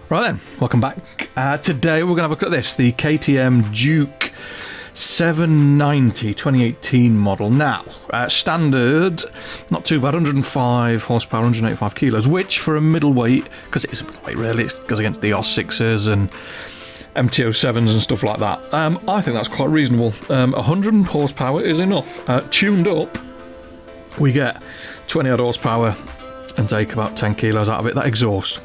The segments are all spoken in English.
Right then, welcome back. Today we're going to have a look at this, the KTM Duke 790 2018 model. Now, standard, not too bad, 105 horsepower, 185 kilos, which for a middleweight, because it is a middleweight really, it goes against the R6s and MT-07s and stuff like that. I think that's quite reasonable. 100 horsepower is enough. Tuned up, we get 20 odd horsepower and take about 10 kilos out of it. That exhaust,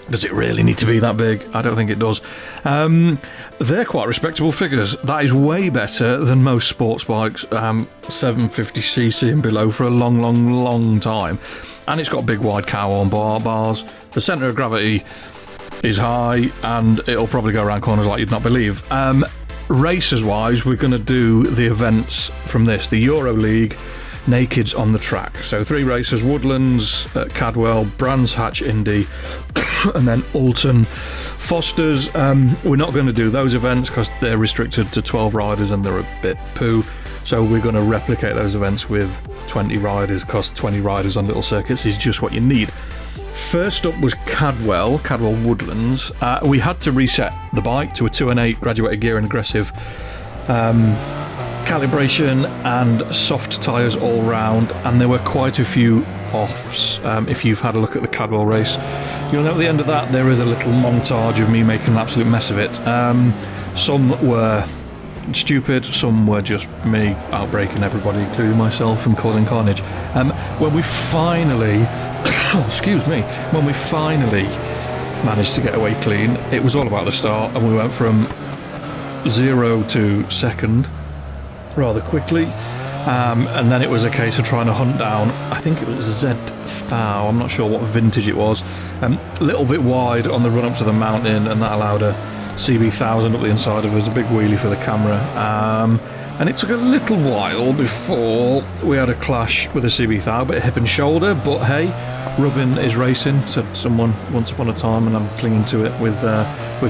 does it really need to be that big? I don't think it does. They're quite respectable figures. That is way better than most sports bikes, 750cc and below for a long time. And it's got big wide cow horn bars. The centre of gravity is high and it'll probably go around corners like you'd not believe. Racers wise, we're going to do the events from this, the Euro League Nakeds on the track. So 3 races: Woodlands, Cadwell, Brands Hatch Indy, and then Alton Fosters. We're not going to do those events because they're restricted to 12 riders and they're a bit poo. So we're going to replicate those events with 20 riders, because 20 riders on little circuits is just what you need. First up was Cadwell Woodlands. We had to reset the bike to a 2.8 graduated gear and aggressive calibration and soft tyres all round, and there were quite a few offs. If you've had a look at the Cadwell race, you'll know at the end of that there is a little montage of me making an absolute mess of it. Some were stupid, some were just me outbreaking everybody, including myself, and causing carnage. When we finally when we finally managed to get away clean, it was all about the start, and we went from 0 to second rather quickly, and then it was a case of trying to hunt down, I think it was Z-Thou, I'm not sure what vintage it was, a little bit wide on the run up to the mountain, and that allowed a CB1000 up the inside of us, a big wheelie for the camera, and it took a little while before we had a clash with a CB1000, bit of hip and shoulder, but hey, rubbing is racing, said someone once upon a time, and I'm clinging to it with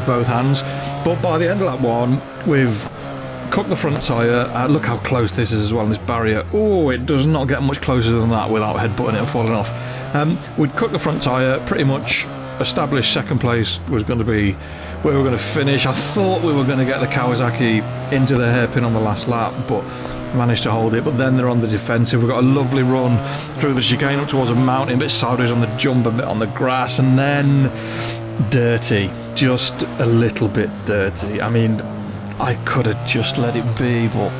both hands. But by the end of that one, we've cooked the front tyre. Look how close this is as well, this barrier. Oh, it does not get much closer than that without headbutting it and falling off. We'd cooked the front tyre, pretty much established second place was going to be where we were going to finish. I thought we were going to get the Kawasaki into the hairpin on the last lap, but managed to hold it. But then they're on the defensive. We've got a lovely run through the chicane up towards a mountain, a bit sideways on the jump, a bit on the grass, and then dirty, just a little bit dirty. I mean, I could have just let it be, but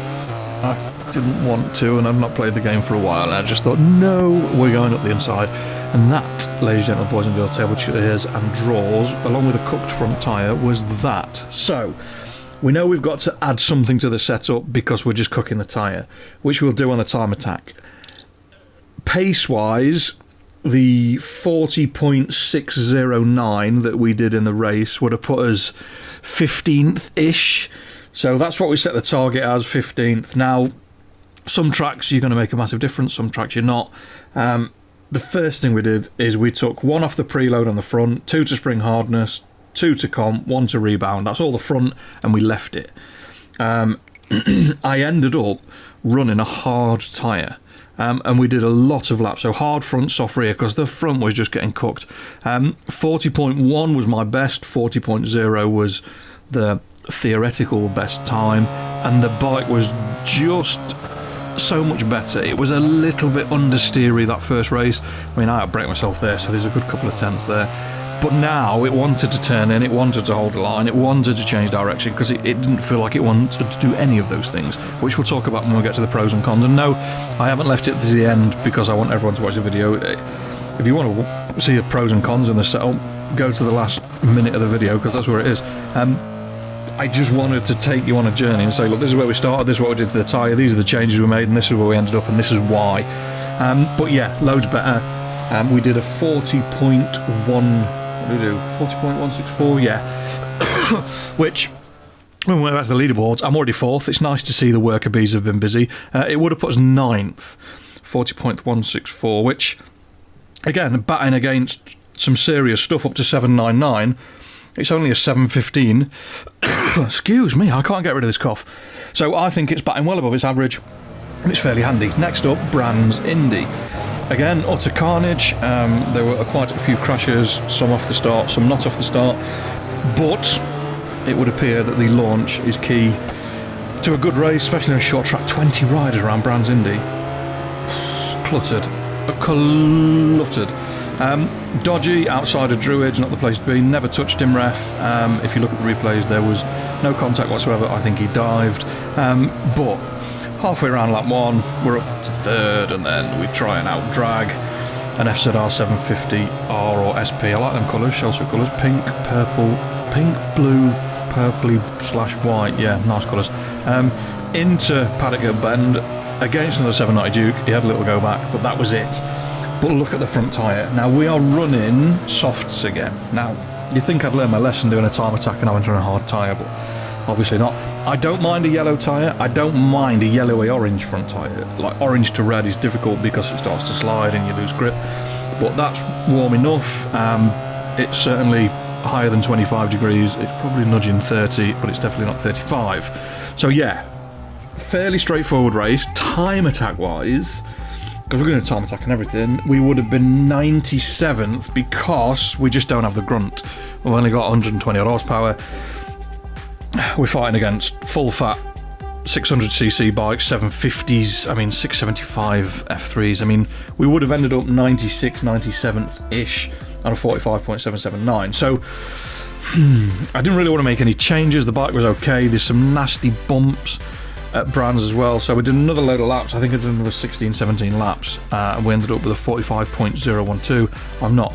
I didn't want to, and I've not played the game for a while, and I just thought, no, we're going up the inside. And that, ladies and gentlemen, boys and girls, table cheers and draws, along with a cooked front tyre, was that. So we know we've got to add something to the setup because we're just cooking the tyre, which we'll do on the time attack. Pace-wise, the 40.609 that we did in the race would have put us 15th-ish. So that's what we set the target as, 15th. Now, some tracks you're going to make a massive difference, some tracks you're not. The first thing we did is we took 1 off the preload on the front, 2 to spring hardness, 2 to comp, 1 to rebound. That's all the front, and we left it. I ended up running a hard tyre, and we did a lot of laps. So hard front, soft rear, because the front was just getting cooked. 40.1 was my best, 40.0 was the theoretical best time, and the bike was just so much better. It was a little bit understeery that first race. I mean, I outbraked myself there, so there's a good couple of tenths there. But now it wanted to turn in, it wanted to hold the line, it wanted to change direction, because it didn't feel like it wanted to do any of those things, which we'll talk about when we get to the pros and cons. And no, I haven't left it to the end because I want everyone to watch the video. If you want to see the pros and cons in the setup, go to the last minute of the video, because that's where it is. I just wanted to take you on a journey and say, look, this is where we started, this is what we did to the tyre, these are the changes we made, and this is where we ended up, and this is why. But yeah, loads better. We did a 40.1, what did we do? 40.164, yeah. Which, when we went back to the leaderboards, I'm already 4th. It's nice to see the worker bees have been busy. It would have put us 9th, 40.164, which, again, batting against some serious stuff up to 799. It's only a 715. Excuse me, I can't get rid of this cough. So I think it's batting well above its average, and it's fairly handy. Next up, Brands Indy. Again, utter carnage. There were quite a few crashes, some off the start, some not off the start, but it would appear that the launch is key to a good race, especially in a short track. 20 riders around Brands Indy. Cluttered. Dodgy, outside of Druids, not the place to be. Never touched him, ref. If you look at the replays, there was no contact whatsoever. I think he dived. But halfway around lap 1, we're up to 3rd, and then we try and out-drag an FZR 750R or SP. I like them colours, Shellsuit colours. Pink, purple, pink, blue, purpley / white. Yeah, nice colours. Into Paddock Bend against another 790 Duke. He had a little go back, but that was it. But look at the front tyre. Now we are running softs again. Now you think I'd learned my lesson doing a time attack and having to run a hard tyre, but obviously not. I don't mind a yellow tyre. I don't mind a yellowy orange front tyre. Like orange to red is difficult because it starts to slide and you lose grip. But that's warm enough. It's certainly higher than 25 degrees. It's probably nudging 30, but it's definitely not 35. So yeah, fairly straightforward race. Time attack wise, because we're going to time attack and everything, we would have been 97th because we just don't have the grunt. We've only got 120 odd horsepower. We're fighting against full fat 600cc bikes, 750s, I mean 675 F3s. I mean, we would have ended up 96, 97th-ish on a 45.779. So I didn't really want to make any changes. The bike was okay. There's some nasty bumps at Brands as well. So we did another load of laps. I think I did another 16, 17 laps. And we ended up with a 45.012. I'm not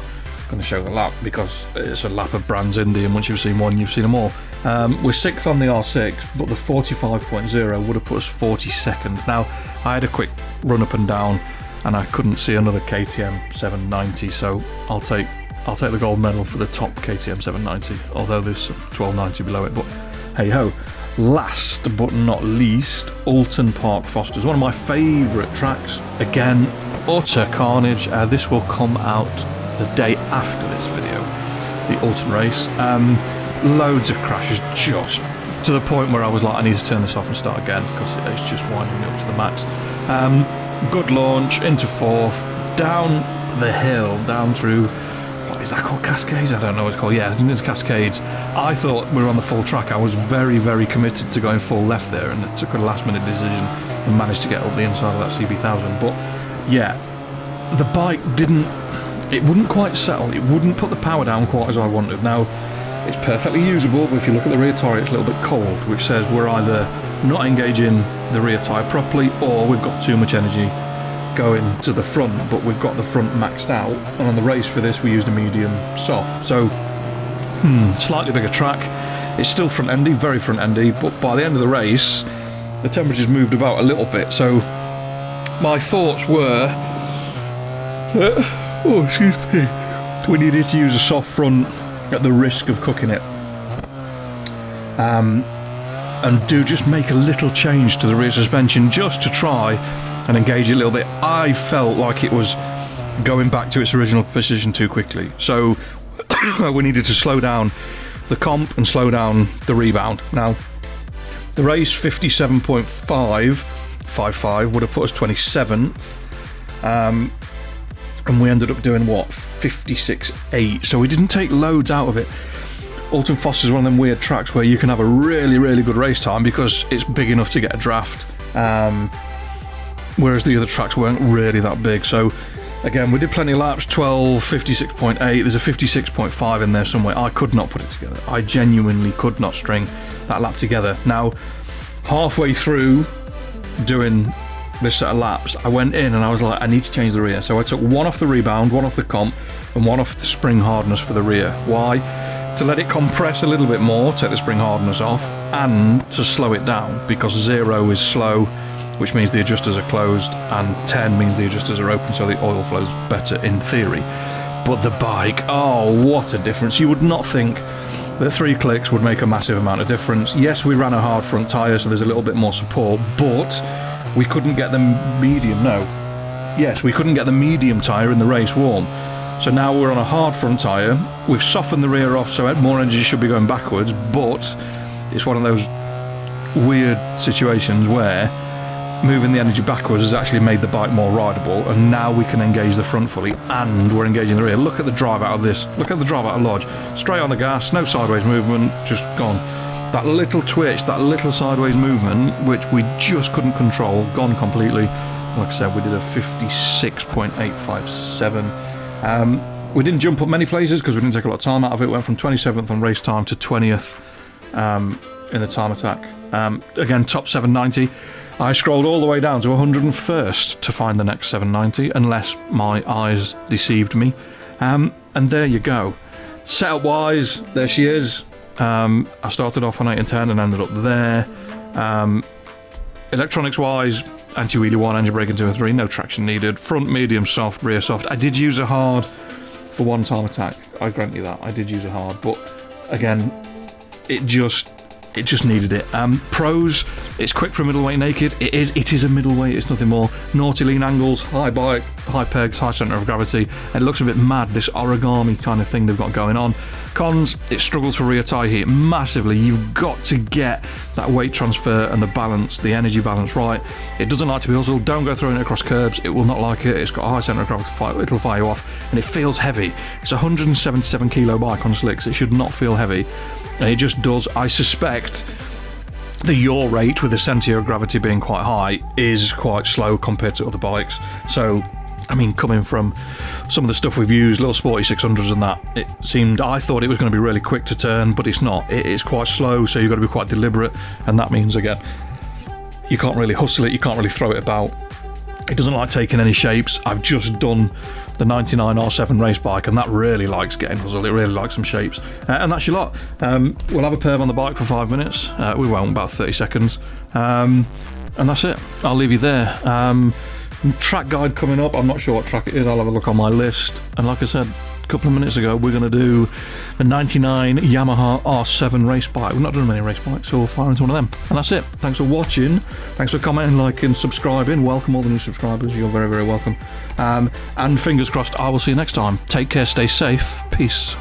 going to show the lap because it's a lap of Brands Indy, and once you've seen one, you've seen them all. We're 6th on the R6, but the 45.0 would have put us 42nd. Now, I had a quick run up and down, and I couldn't see another KTM 790, so I'll take the gold medal for the top KTM 790, although there's 1290 below it, but hey ho. Last but not least, Alton Park Fosters, one of my favourite tracks. Again, utter carnage. This will come out the day after this video, the Alton race. Loads of crashes, just to the point where I was like, I need to turn this off and start again because it's just winding me up to the max. Good launch, into 4th, down the hill, down through, what is that called, Cascades? I don't know what it's called. Yeah, it's Cascades. I thought we were on the full track. I was very, very committed to going full left there, and it took a last minute decision and managed to get up the inside of that CB1000. But yeah, the bike wouldn't quite settle. It wouldn't put the power down quite as I wanted. Now, it's perfectly usable, but if you look at the rear tyre, it's a little bit cold, which says we're either not engaging the rear tyre properly, or we've got too much energy going to the front, but we've got the front maxed out. And on the race for this, we used a medium soft. So, slightly bigger track. It's still front endy, very front endy, but by the end of the race, the temperatures moved about a little bit. So, my thoughts were, excuse me, we needed to use a soft front at the risk of cooking it, and do just make a little change to the rear suspension just to try and engage it a little bit. I felt like it was going back to its original position too quickly, so we needed to slow down the comp and slow down the rebound. Now, the race 57.555 would have put us 27th, and we ended up doing what, 56.8, so we didn't take loads out of it. Alton Foster is one of them weird tracks where you can have a really, really good race time because it's big enough to get a draft, whereas the other tracks weren't really that big. So again, we did plenty of laps, 12, 56.8, there's a 56.5 in there somewhere. I could not put it together. I genuinely could not string that lap together. Now, halfway through doing this set of laps, I went in and I was like, I need to change the rear. So I took one off the rebound, one off the comp, and one off the spring hardness for the rear. Why? To let it compress a little bit more, take the spring hardness off, and to slow it down, because 0 is slow, which means the adjusters are closed, and 10 means the adjusters are open, so the oil flows better in theory. But the bike, oh, what a difference. You would not think that 3 clicks would make a massive amount of difference. Yes, we ran a hard front tyre, so there's a little bit more support, but we couldn't get the medium, we couldn't get the medium tyre in the race warm. So now we're on a hard front tyre. We've softened the rear off, so more energy should be going backwards, but it's one of those weird situations where moving the energy backwards has actually made the bike more rideable, and now we can engage the front fully and we're engaging the rear. Look at the drive out of this. Look at the drive out of Lodge. Straight on the gas, no sideways movement, just gone. That little twitch, that little sideways movement, which we just couldn't control, gone completely. Like I said, we did a 56.857. We didn't jump up many places because we didn't take a lot of time out of it. Went from 27th on race time to 20th in the time attack. Again, top 790. I scrolled all the way down to 101st to find the next 790, unless my eyes deceived me. And there you go. Setup wise, there she is. I started off on 8 and 10 and ended up there. Electronics wise, anti-wheelie 1, engine braking 2 and 3, no traction needed. Front medium soft, rear soft. I did use a hard for one time attack. I grant you that. I did use a hard, but again, it just needed it. Pros, it's quick for a middleweight naked. It is a middleweight, it's nothing more. Naughty lean angles, high bike, high pegs, high centre of gravity. It looks a bit mad, this origami kind of thing they've got going on. Cons, it struggles for rear tyre heat massively. You've got to get that weight transfer and the balance, the energy balance right. It doesn't like to be hustled. Don't go throwing it across curbs. It will not like it. It's got a high centre of gravity, it'll fire you off, and it feels heavy. It's a 177 kilo bike on slicks. It should not feel heavy. And it just does. I suspect the yaw rate with the centre of gravity being quite high is quite slow compared to other bikes. So, I mean, coming from some of the stuff we've used, little sporty 600s and that, I thought it was going to be really quick to turn, but it's not. It is quite slow, so you've got to be quite deliberate, and that means, again, you can't really hustle it, you can't really throw it about. It doesn't like taking any shapes. I've just done the 99 R7 race bike, and that really likes getting hustled. It really likes some shapes, and that's your lot. We'll have a perm on the bike for 5 minutes. We won't, about 30 seconds, and that's it. I'll leave you there. Track guide coming up. I'm not sure what track it is. I'll have a look on my list. And like I said a couple of minutes ago, we're going to do the 99 Yamaha R7 race bike. We've not done many race bikes, so we'll fire into one of them. And that's it. Thanks for watching. Thanks for commenting, liking, subscribing. Welcome all the new subscribers. You're very, very welcome. And fingers crossed, I will see you next time. Take care, stay safe. Peace.